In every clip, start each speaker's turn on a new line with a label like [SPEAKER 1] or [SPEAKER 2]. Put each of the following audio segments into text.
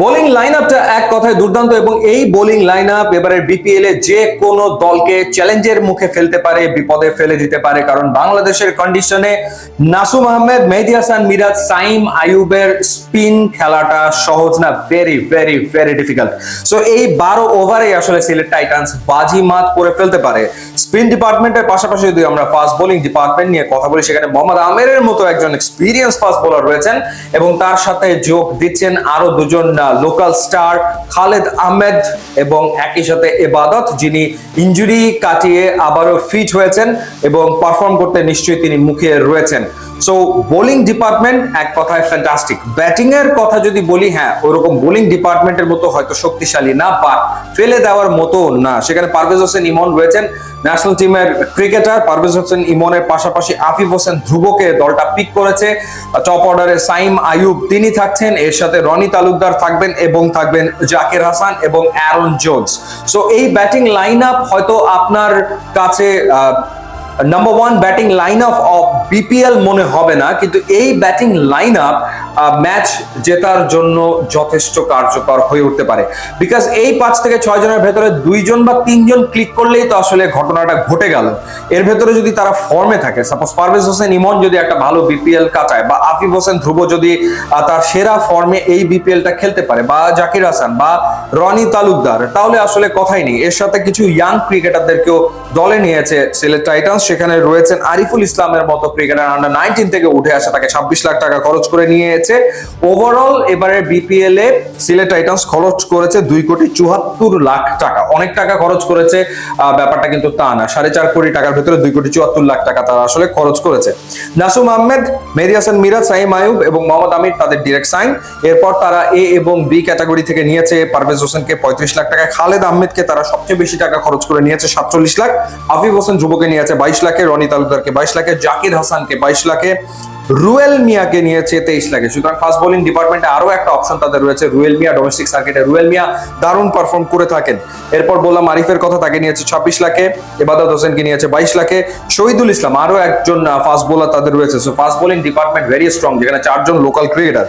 [SPEAKER 1] Bowling line আপটা এক কথায় দুর্দান্ত এবং এই বোলিং লাইন আপ এবারের বিপিএল এ যে কোনো দলকে চ্যালেঞ্জের মুখে ফেলতে পারে, বিপদে ফেলে দিতে পারে। কারণ বাংলাদেশের কন্ডিশনে নাসুম আহমেদ, মেহেদী হাসান মিরাজ, সাইম আইয়ুবের স্পিন খেলাটা সহজ না, very very very difficult. So এই 12 ওভারে আসলে সিলেট টাইটান্স বাজিমাত করে ফেলতে পারে। স্পিন ডিপার্টমেন্টের পাশাপাশি যদি আমরা ফাস্ট বোলিং ডিপার্টমেন্ট নিয়ে কথা বলি, সেখানে মোহাম্মদ আমিরের মতো একজন এক্সপিরিয়েন্স ফাস্ট বোলার রয়েছেন এবং তার সাথে যোগ দিচ্ছেন আরো দুজন লোকাল স্টার, খালেদ আহমেদ এবং একই সাথে ইবাদত, যিনি ইনজুরি কাটিয়ে আবারও ফিট হয়েছেন এবং পারফর্ম করতে নিশ্চয়ই তিনি মুখিয়ে রয়েছেন। সো বোলিং ডিপার্টমেন্ট এক কথায় ফ্যান্টাস্টিক। ব্যাটিং এর কথা যদি বলি, হ্যাঁ ওরকম বোলিং ডিপার্টমেন্টের মতো হয়তো শক্তিশালী না, বা ফেলে দেওয়ার মতো না। সেখানে পারভেজ হোসেন ইমন রয়েছেন, ন্যাশনাল টিমের ক্রিকেটার। পারভেজ হোসেন ইমনের পাশাপাশি আফিফ হোসেন ধ্রুবকে দলটা পিক করেছে। টপ অর্ডারে সাইম আইয়ুব তিনি থাকছেন, এর সাথে রনি তালুকদার থাকবেন এবং থাকবেন জাকির হাসান এবং অ্যারন জোন্স। সো এই ব্যাটিং লাইন আপ হয়তো আপনার কাছে number one batting line up of BPL মনে হবে না, কিন্তু এই ব্যাটিং লাইন আপ ম্যাচ জেতার জন্য যথেষ্ট কার্যকর হয়ে উঠতে পারে। বিকজ এই 5 থেকে 6 জনের ভেতরে 2 জন বা 3 জন ক্লিক করলেই তো আসলে ঘটনাটা ঘটে গেল। এর ভেতরে যদি তারা ফর্মে থাকে, সাপোজ পারভেজ হোসেন ইমন যদি একটা ভালো বিপিএল কাটায়, বা আফিফ হোসেন ধ্রুব যদি তার সেরা ফর্মে এই বিপিএলটা খেলতে পারে, বা জাকির হাসান বা রনি তালুকদার, তাহলে আসলে কথাই নেই। এর সাথে কিছু ইয়াং ক্রিকেটারদেরকেও দলে নিয়েছে সিলেট টাইটান্স। সেখানে রয়েছেন আরিফুল ইসলামের মতো ক্রিকেটার, আন্ডার 19 থেকে উঠে আসে, তাকে 26 লাখ টাকা খরচ করে নিয়েছে। ওভারঅল এবারে বিপিএল এ সিলেট টাইটান্স খরচ করেছে 2,74 লাখ টাকা। অনেক টাকা খরচ করেছে ব্যাপারটা কিন্তু তা না, 4.5 কোটি টাকার ভিতরে 2,74 লাখ টাকা তারা আসলে খরচ করেছে। নাসুম আহমেদ, মেহেদী হাসান মিরাজ, সাইম আইয়ুব এবং মোহাম্মদ আমির তাদের ডিরেক্ট সাইন। এরপর তারা এ এবং বি ক্যাটাগরি থেকে নিয়েছে পারভেজ হোসেনকে 35 লাখ টাকা, খালেদ আহমেদকে তারা সবচেয়ে বেশি টাকা খরচ করে নিয়েছে 47 লাখ, আফিফ হোসেন ধ্রুবকে নিয়েছে 22 লাখে, রনি তালুকদারকে 22 লাখে, জাকির হাসানকে 22 লাখে, রুয়েল মিয়াকে নিয়েছে 23 লাখে। সুতরাং ফাস্ট বোলিং ডিপার্টমেন্টে আরো একটা অপশন তাদের রয়েছে, রুয়েল মিয়া। ডোমেস্টিক সার্কিটে রুয়েল মিয়া দারুণ পারফর্ম করে থাকেন। এরপর বললাম আরিফের কথা, তাকে নিয়েছে 26 লাখে, ইবাদত হোসেনকে নিয়েছে 22 লাখে, শহীদুল ইসলাম আরো একজন ফাস্ট বোলার তাদের রয়েছে। So fast bowling department very strong, যেখানে 4 জন লোকাল ক্রিকেটার।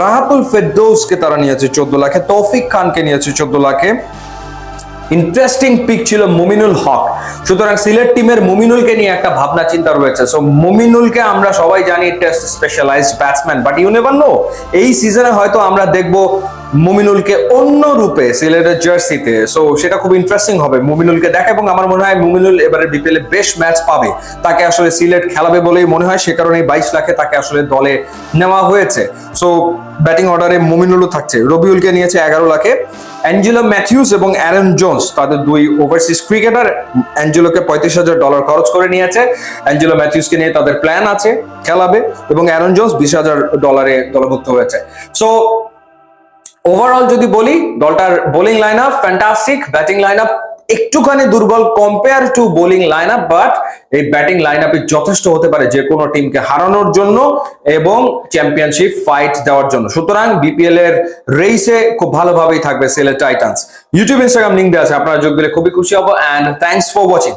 [SPEAKER 1] রাহাতুল ফেরদৌসকে তারা নিয়েছে 14 লাখে, তৌফিক খানকে নিয়েছে 14 লাখে। ইন্টারেস্টিং পিক ছিল মুমিনুল হক। সুতরাং সিলেট টিমের মুমিনুলকে নিয়ে একটা ভাবনা চিন্তা রয়েছে। সো মুমিনুলকে আমরা সবাই জানি test specialised batsman, but you never know, এই সিজনে হয়তো আমরা দেখবো মুমিনুলকে অন্য রূপে সিলেটের জার্সিতে। সো সেটা খুব ইন্টারেস্টিং হবে মুমিনুলকে দেখা, এবং আমার মনে হয় মুমিনুল এবারে বিপিএল এ বেশ ম্যাচ পাবে। তাকে আসলে সিলেট খেলাবে বলেই মনে হয়, সে কারণে 22 লাখে তাকে আসলে দলে নেওয়া হয়েছে। সো ব্যাটিং অর্ডারে মুমিনুলও থাকছে। রবিউলকে নিয়েছে 11 লাখে। অ্যাঞ্জেলো ম্যাথিউস এবং অ্যারন জোন্স তাদের 2 ওভারসিজ ক্রিকেটার। অ্যাঞ্জেলোকে $35,000 খরচ করে নিয়েছে। অ্যাঞ্জেলো ম্যাথিউসকে নিয়ে তাদের প্ল্যান আছে খেলাবে, এবং অ্যারন জোন্স $20,000 দলভুক্ত হয়েছে। সো ওভারঅল যদি বলি, দলটার bowling line up fantastic, batting line up একটুখানি দুর্বল compare to bowling line up, but এই ব্যাটিং লাইন আপে যথেষ্ট হতে পারে যে কোনো টিমকে হারানোর জন্য এবং চ্যাম্পিয়নশিপ ফাইট দেওয়ার জন্য। সুতরাং বিপিএল এর রেসে খুব ভালোভাবেই থাকবে Sylhet Titans. YouTube, Instagram link দেওয়া আছে, আপনারা যোগ দিলে খুবই খুশি হব। And thanks for watching.